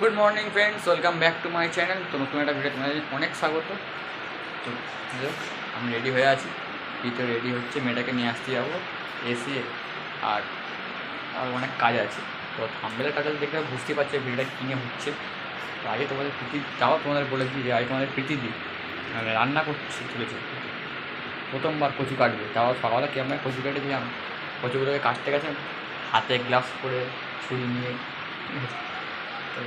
Good morning friends, welcome back to my channel. তো নতুন একটা ভিডিও তোমাদের অনেক স্বাগত। তো আমি রেডি হয়ে আছি, ভিডিও রেডি হচ্ছে, মেয়েটাকে নিয়ে আসতে যাবো এসে। আর আর অনেক কাজ আছে। তো থাম্বনেলের টাইটেল দেখে বুঝতে পারছি ভিডিওটা কী নিয়ে হচ্ছে। তো আগে তোমাদের প্রীতি যাওয়া তোমাদের বলে দিই যে আগে তোমাদের প্রীতি দিই রান্না করছি চলেছে। প্রথমবার কচু কাটবে, তাও সকালে কি আমরা কচু কেটে দিলাম, কচুগুলোকে কাটতে গেছে হাতে গ্লাভস করে ছুরি নিয়ে। তো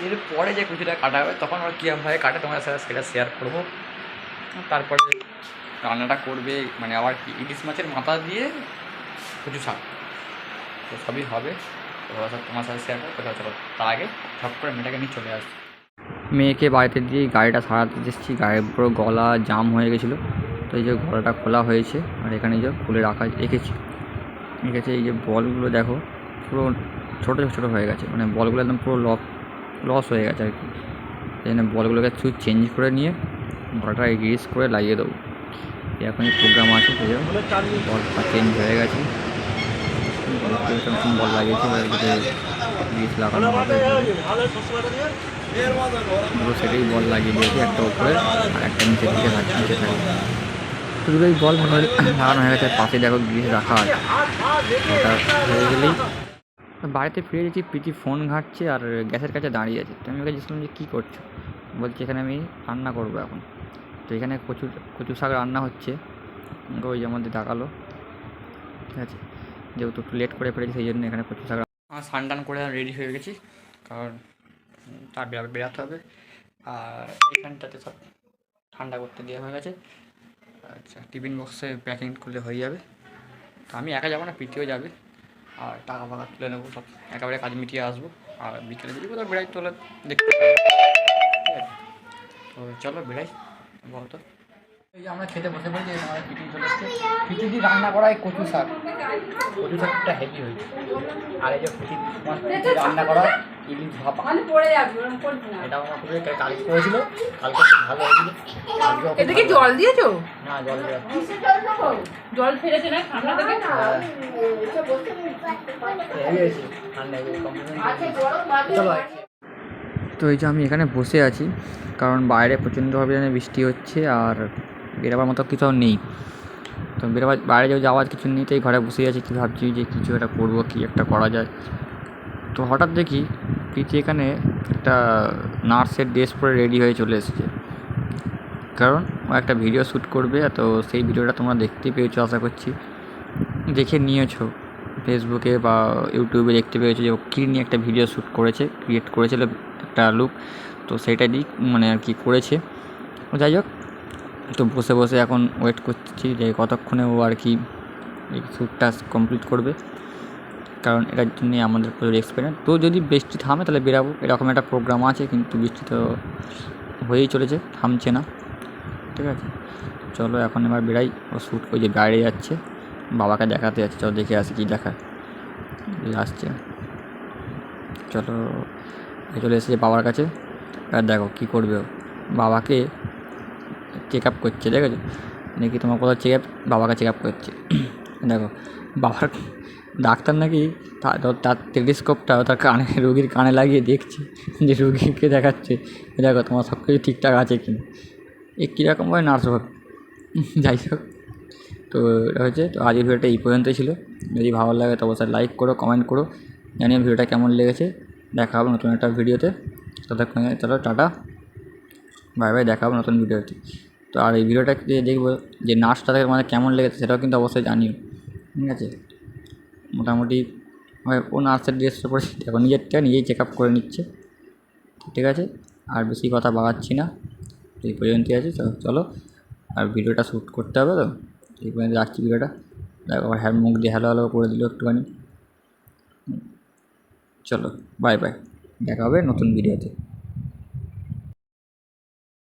এরপরে যে কচুটা কাটা হবে তখন ওরা কীরকমভাবে কাটে তোমাদের সাথে সেটা শেয়ার করবো। তারপরে রান্নাটা করবে মানে আবার কি ইলিশ মাছের মাথা দিয়ে কচু শাক, তো সবই হবে। তো ওরা সব তোমার সাথে শেয়ার করবো। কোথাও চলো তার আগে ঠক করে মেয়েটাকে নিয়ে চলে আসছি। মেয়েকে বাড়িতে দিয়ে গাড়িটা সারাতে এসেছি, গাড়ির পুরো গলা জাম হয়ে গেছিলো। তো এই যে গলাটা খোলা হয়েছে আর এখানে যে খুলে রেখেছি। এই যে বলগুলো দেখো পুরো ছোটো ছোটো হয়ে গেছে, মানে বলগুলো একদম পুরো লস হয়ে গেছে আর কি। এই জন্য বলগুলোকে সুইচ চেঞ্জ করে নিয়ে বলটা গ্রিস করে লাগিয়ে দেবো। এখন প্রোগ্রাম আছে, বলটা চেঞ্জ হয়ে গেছে, নতুন বল লাগিয়েছে, গ্রিস লাগানো হবে। দুটো সেটাই বল লাগিয়ে দিয়েছি, একটা উপরে আর একটা নিচে দিকে নিচে থাকে। তো দুটোই বল লাগানো হয়ে গেছে। পাশে দেখো গ্রিস রাখা আছে, ওটা হয়ে গেলেই বাড়িতে ফিরে গেছি। প্রীতি ফোন ঘাঁটছে আর গ্যাসের কাছে দাঁড়িয়ে আছে। তো আমি ওকে জিজ্ঞেস করলাম যে কী করছো, বলছি এখানে আমি রান্না করবো এখন। তো এখানে কচু শাক রান্না হচ্ছে, ওই যে আমাদের দেখালো। ঠিক আছে, যেহেতু একটু লেট করে ফেলেছি সেই জন্য এখানে কচু শাক আমার স্নান টান করে রেডি হয়ে গেছি, কারণ তার বেরাতে হবে। আর এখানটাতে সব ঠান্ডা করতে দেওয়া হয়ে গেছে। আচ্ছা, টিফিন বক্সে প্যাকিং করলে হয়ে যাবে। তো আমি একা যাবো না, প্রীতিও যাবে। আর টাকা ফাকা তুলে নেবো, সব একেবারে কাজ মিটিয়ে আসবো। আর বিকেলে যদি কোথাও বেড়াই তোলে দেখতে পাবো। ঠিক আছে, তো চলো বেড়াই। বলতো এই যে আমরা খেতে বসে পড়েছি, আমাদের পিটি চলে এসছে। পিটি দিয়ে রান্না করা হয় কচু শাকটা হেভি হয়েছে। আর এই যে পিটি রান্না করা ইলিশ ভাপা, এটা আমার খুবই কালকে করেছিল, কালকে খুব ভালো হয়েছিল। এটা কি জল দিয়েছো? না, জল দেওয়া জল ফেলেছে না ঠান্ডা থেকে? তো এই যে আমি এখানে বসে আছি, কারণ বাইরে প্রচণ্ডভাবে বৃষ্টি হচ্ছে আর বেরোবার মতো কিছু নেই। তো বাইরে যাওয়ার কিছু নেই, তাই ঘরে বসে আছি। কী ভাবছি যে কিছু একটা করবো, কী একটা করা যায়। তো হঠাৎ দেখি প্রীতি এখানে একটা নার্সের ড্রেস পরে রেডি হয়ে চলে এসেছে, কারণ ও একটা ভিডিও শ্যুট করবে। তো সেই ভিডিওটা তোমরা দেখতে পেয়েছো, আশা করছি দেখে নিয়েছো, ফেসবুকে বা ইউটিউবে দেখতে পেয়েছো যে ও কী নিয়ে একটা ভিডিও শ্যুট ক্রিয়েট করেছিল একটা লুক। তো সেইটা দিক মানে আর কি করেছে। যাই হোক, তো বসে বসে এখন ওয়েট করছি যে কতক্ষণে ও আর কি এই শ্যুটটা কমপ্লিট করবে, কারণ এটার জন্যই আমাদের প্রচুর এক্সপেরিয়েন্স। তো যদি বৃষ্টি থামে তাহলে বেরাবো, এরকম একটা প্রোগ্রাম আছে, কিন্তু বৃষ্টি তো হয়েই চলেছে, থামছে না। ঠিক আছে, চলো এখন এবার বেরাই। ও শ্যুট ওই যে বাইরে যাচ্ছে, বাবাকে দেখাতে যাচ্ছে। চলো দেখে আসি কী দেখায়। আসছে, চলো চলে এসেছে বাবার কাছে। আর দেখো কী করবে ও, বাবাকে চেক আপ করছে। দেখেছো নাকি তোমার কোথাও বাবাকে চেক আপ করছে। দেখো বাবার ডাক্তার নাকি তার টেলিস্কোপটা তার কানে, রুগীর কানে লাগিয়ে দেখছে যে রুগীকে দেখাচ্ছে দেখো তোমার সব কিছু ঠিকঠাক আছে কি না। এ কীরকমভাবে নার্স হবে। যাই হোক, তো এটা হয়েছে। তো আজকের ভিডিওটা এই পর্যন্তই ছিল। যদি ভালো লাগে তো অবশ্যই লাইক করো, কমেন্ট করো, জানিয়ে ভিডিওটা কেমন লেগেছে। দেখা হবে নতুন একটা ভিডিওতে। ততক্ষণে চলো টাটা, বাই বাই, দেখা হবে নতুন ভিডিওতে। তো আর এই ভিডিওটা দেখবো যে নার্সটা থেকে মানে কেমন লেগেছে সেটাও কিন্তু অবশ্যই জানিও। ঠিক আছে, মোটামুটি ও নার্সের ড্রেসটা পরে এখন নিজেরটা নিজেই চেক আপ করে নিচ্ছে। ঠিক আছে, আর বেশি কথা বাড়াচ্ছি না, এই পর্যন্তই আছে। চলো, আর ভিডিওটা শ্যুট করতে হবে, তো এই পর্যন্ত রাখছি ভিডিওটা। দেখো আবার মুখ দিয়ে হ্যালো হ্যালো করে দিল একটুখানি। চলো বাই বাই, দেখা হবে নতুন ভিডিওতে।